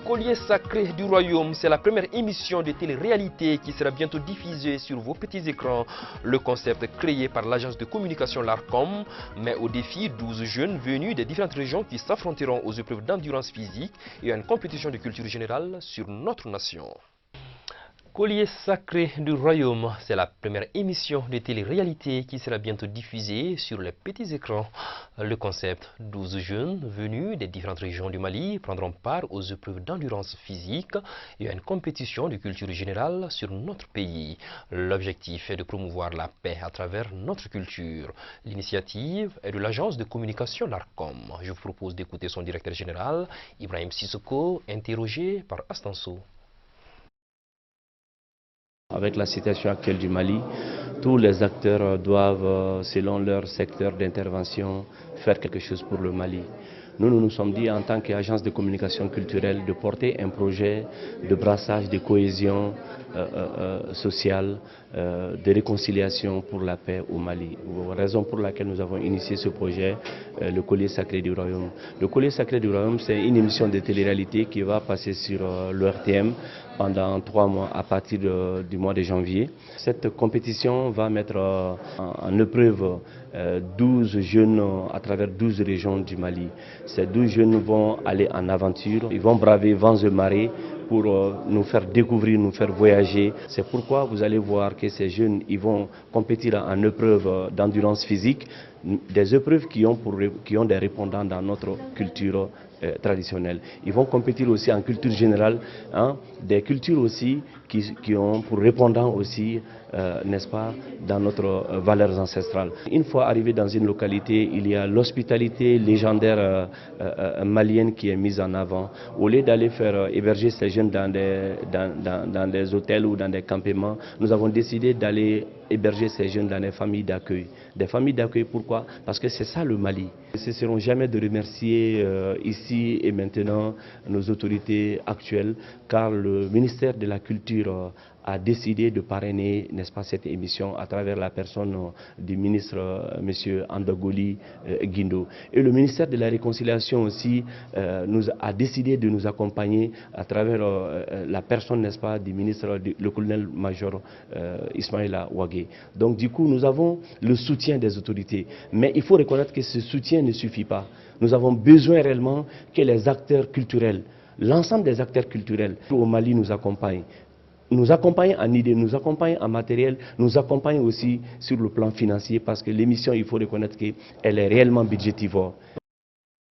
Collier sacré du royaume, c'est la première émission de télé-réalité qui sera bientôt diffusée sur vos petits écrans. Le concept créé par l'agence de communication L'Arcom met au défi 12 jeunes venus des différentes régions qui s'affronteront aux épreuves d'endurance physique et à une compétition de culture générale sur notre nation. Collier sacré du royaume, c'est la première émission de télé-réalité qui sera bientôt diffusée sur les petits écrans. Le concept 12 jeunes venus des différentes régions du Mali prendront part aux épreuves d'endurance physique et à une compétition de culture générale sur notre pays. L'objectif est de promouvoir la paix à travers notre culture. L'initiative est de l'agence de communication L'Arcom. Je vous propose d'écouter son directeur général, Ibrahim Sissoko, interrogé par Astanso. Avec la situation actuelle du Mali, tous les acteurs doivent, selon leur secteur d'intervention, faire quelque chose pour le Mali. Nous nous sommes dit, en tant qu'agence de communication culturelle, de porter un projet de brassage, de cohésion sociale, de réconciliation pour la paix au Mali. Raison pour laquelle nous avons initié ce projet, le Collier sacré du royaume. Le Collier sacré du royaume, c'est une émission de télé-réalité qui va passer sur l'ERTM pendant 3 mois à partir du mois de janvier. Cette compétition va mettre en épreuve 12 jeunes à travers 12 régions du Mali. Ces 12 jeunes vont aller en aventure, ils vont braver vents et marées pour nous faire découvrir, nous faire voyager. C'est pourquoi vous allez voir que ces jeunes ils vont compétir en épreuve d'endurance physique, des épreuves qui ont des répondants dans notre culture traditionnelle. Ils vont compétir aussi en culture générale, des cultures aussi qui ont pour répondant aussi, n'est-ce pas, dans notre valeurs ancestrales. Une fois arrivé dans une localité, il y a l'hospitalité légendaire malienne qui est mise en avant. Au lieu d'aller faire héberger ces jeunes dans des hôtels ou dans des campements, nous avons décidé d'aller héberger ces jeunes dans des familles d'accueil. Des familles d'accueil, pourquoi? Parce que c'est ça le Mali. Nous ne cesserons jamais de remercier ici et maintenant nos autorités actuelles, car le ministère de la Culture a décidé de parrainer, n'est-ce pas, cette émission à travers la personne du ministre M. Andagoli Guindo. Et le ministère de la Réconciliation aussi a décidé de nous accompagner à travers la personne, n'est-ce pas, du ministre, le colonel-major Ismaïla Ouagé. Donc du coup, nous avons le soutien des autorités. Mais il faut reconnaître que ce soutien ne suffit pas. Nous avons besoin réellement que les acteurs culturels, l'ensemble des acteurs culturels au Mali nous accompagnent. Nous accompagnent en idées, nous accompagnent en matériel, nous accompagnent aussi sur le plan financier parce que l'émission, il faut reconnaître qu'elle est réellement budgétivore.